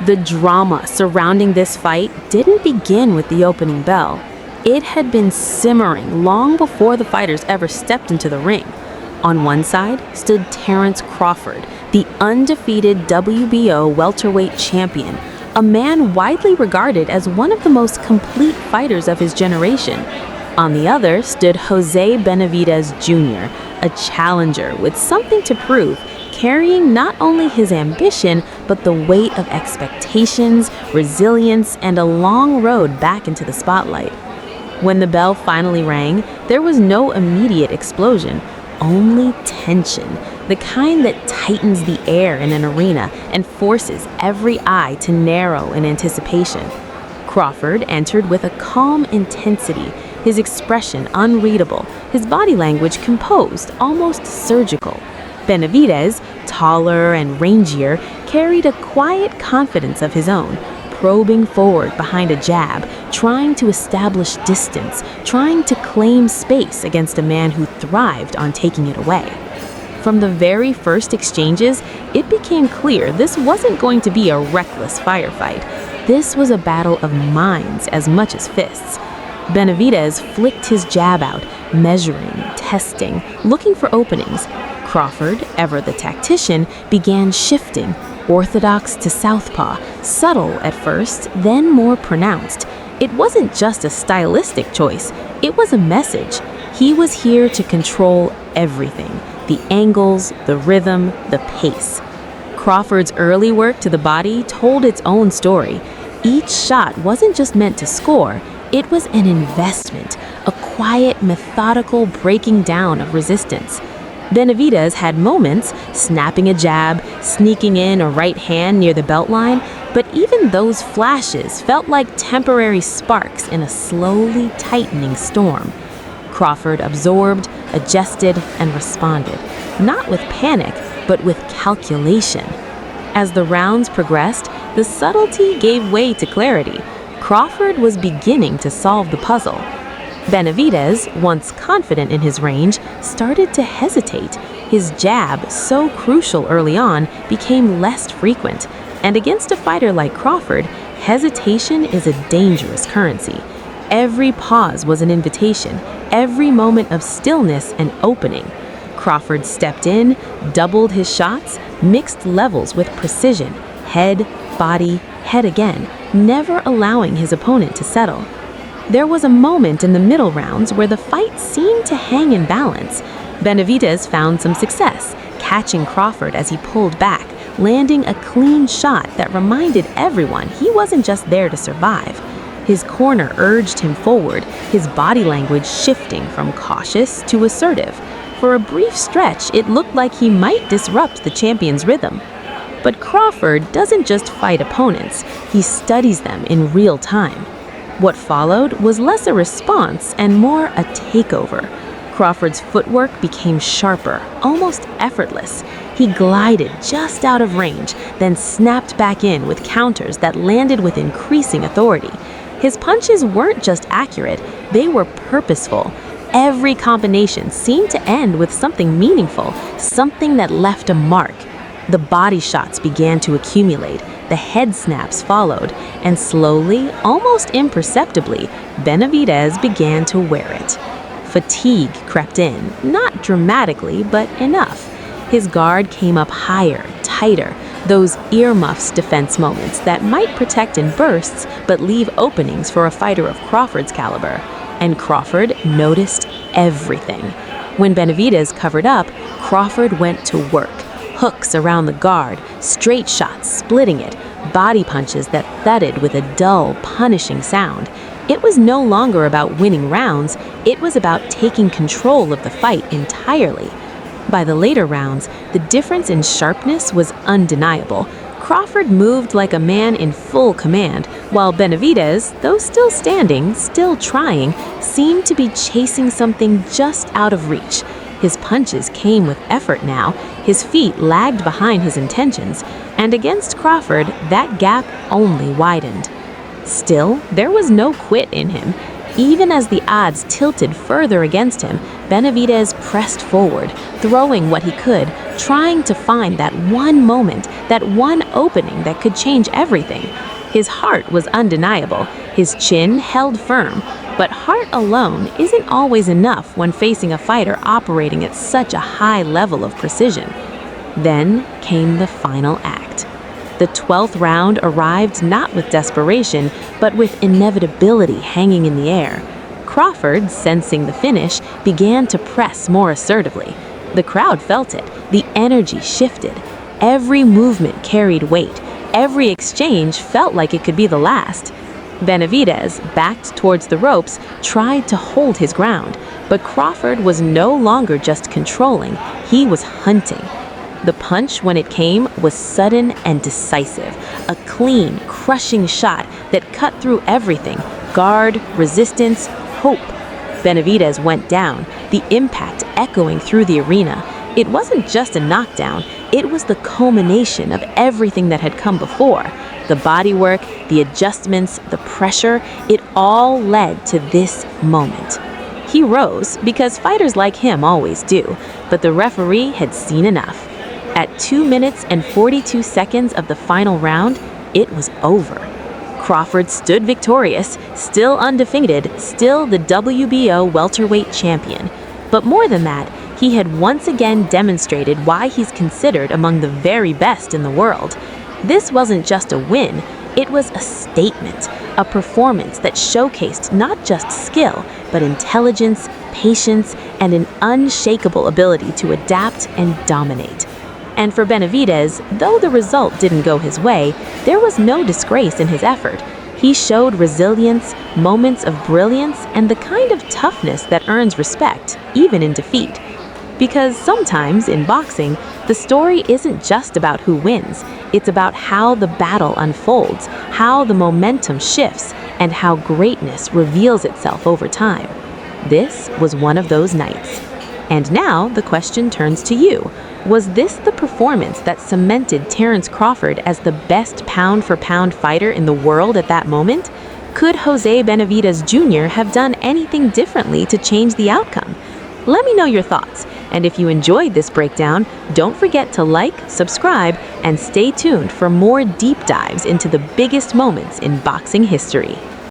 The drama surrounding this fight didn't begin with the opening bell. It had been simmering long before the fighters ever stepped into the ring. On one side stood Terence Crawford, the undefeated WBO welterweight champion, a man widely regarded as one of the most complete fighters of his generation. On the other stood José Benavidez Jr, a challenger with something to prove, carrying not only his ambition, but the weight of expectations, resilience, and a long road back into the spotlight. When the bell finally rang, there was no immediate explosion, only tension, the kind that tightens the air in an arena and forces every eye to narrow in anticipation. Crawford entered with a calm intensity, his expression unreadable, his body language composed, almost surgical. Benavidez, taller and rangier, carried a quiet confidence of his own, probing forward behind a jab, trying to establish distance, trying to claim space against a man who thrived on taking it away. From the very first exchanges, it became clear this wasn't going to be a reckless firefight. This was a battle of minds as much as fists. Benavidez flicked his jab out, measuring, testing, looking for openings. Crawford, ever the tactician, began shifting, orthodox to southpaw, subtle at first, then more pronounced. It wasn't just a stylistic choice, it was a message. He was here to control everything, the angles, the rhythm, the pace. Crawford's early work to the body told its own story. Each shot wasn't just meant to score, it was an investment, a quiet, methodical breaking down of resistance. Benavidez had moments, snapping a jab, sneaking in a right hand near the belt line, but even those flashes felt like temporary sparks in a slowly tightening storm. Crawford absorbed, adjusted, and responded, not with panic, but with calculation. As the rounds progressed, the subtlety gave way to clarity. Crawford was beginning to solve the puzzle. Benavidez, once confident in his range, started to hesitate. His jab, so crucial early on, became less frequent. And against a fighter like Crawford, hesitation is a dangerous currency. Every pause was an invitation, every moment of stillness an opening. Crawford stepped in, doubled his shots, mixed levels with precision, head, body, head again, never allowing his opponent to settle. There was a moment in the middle rounds where the fight seemed to hang in balance. Benavidez found some success, catching Crawford as he pulled back, landing a clean shot that reminded everyone he wasn't just there to survive. His corner urged him forward, his body language shifting from cautious to assertive. For a brief stretch, it looked like he might disrupt the champion's rhythm. But Crawford doesn't just fight opponents, he studies them in real time. What followed was less a response and more a takeover. Crawford's footwork became sharper, almost effortless. He glided just out of range, then snapped back in with counters that landed with increasing authority. His punches weren't just accurate, they were purposeful. Every combination seemed to end with something meaningful, something that left a mark. The body shots began to accumulate, the head snaps followed, and slowly, almost imperceptibly, Benavidez began to wear it. Fatigue crept in, not dramatically, but enough. His guard came up higher, tighter, those earmuffs defense moments that might protect in bursts but leave openings for a fighter of Crawford's caliber. And Crawford noticed everything. When Benavidez covered up, Crawford went to work. Hooks around the guard, straight shots splitting it, body punches that thudded with a dull, punishing sound. It was no longer about winning rounds, it was about taking control of the fight entirely. By the later rounds, the difference in sharpness was undeniable. Crawford moved like a man in full command, while Benavidez, though still standing, still trying, seemed to be chasing something just out of reach. His punches came with effort now, his feet lagged behind his intentions, and against Crawford, that gap only widened. Still, there was no quit in him. Even as the odds tilted further against him, Benavidez pressed forward, throwing what he could, trying to find that one moment, that one opening that could change everything. His heart was undeniable, his chin held firm, but heart alone isn't always enough when facing a fighter operating at such a high level of precision. Then came the final act. The 12th round arrived not with desperation, but with inevitability hanging in the air. Crawford, sensing the finish, began to press more assertively. The crowd felt it. The energy shifted. Every movement carried weight. Every exchange felt like it could be the last. Benavidez, backed towards the ropes, tried to hold his ground, but Crawford was no longer just controlling, he was hunting. The punch, when it came, was sudden and decisive, a clean, crushing shot that cut through everything: guard, resistance, hope. Benavidez went down, the impact echoing through the arena. It wasn't just a knockdown, it was the culmination of everything that had come before. The bodywork, the adjustments, the pressure, it all led to this moment. He rose, because fighters like him always do, but the referee had seen enough. At 2 minutes and 42 seconds of the final round, it was over. Crawford stood victorious, still undefeated, still the WBO welterweight champion. But more than that, he had once again demonstrated why he's considered among the very best in the world. This wasn't just a win, it was a statement, a performance that showcased not just skill, but intelligence, patience, and an unshakable ability to adapt and dominate. And for Benavidez, though the result didn't go his way, there was no disgrace in his effort. He showed resilience, moments of brilliance, and the kind of toughness that earns respect, even in defeat. Because sometimes, in boxing, the story isn't just about who wins. It's about how the battle unfolds, how the momentum shifts, and how greatness reveals itself over time. This was one of those nights. And now the question turns to you. Was this the performance that cemented Terence Crawford as the best pound-for-pound fighter in the world at that moment? Could José Benavidez Jr. have done anything differently to change the outcome? Let me know your thoughts, and if you enjoyed this breakdown, don't forget to like, subscribe, and stay tuned for more deep dives into the biggest moments in boxing history.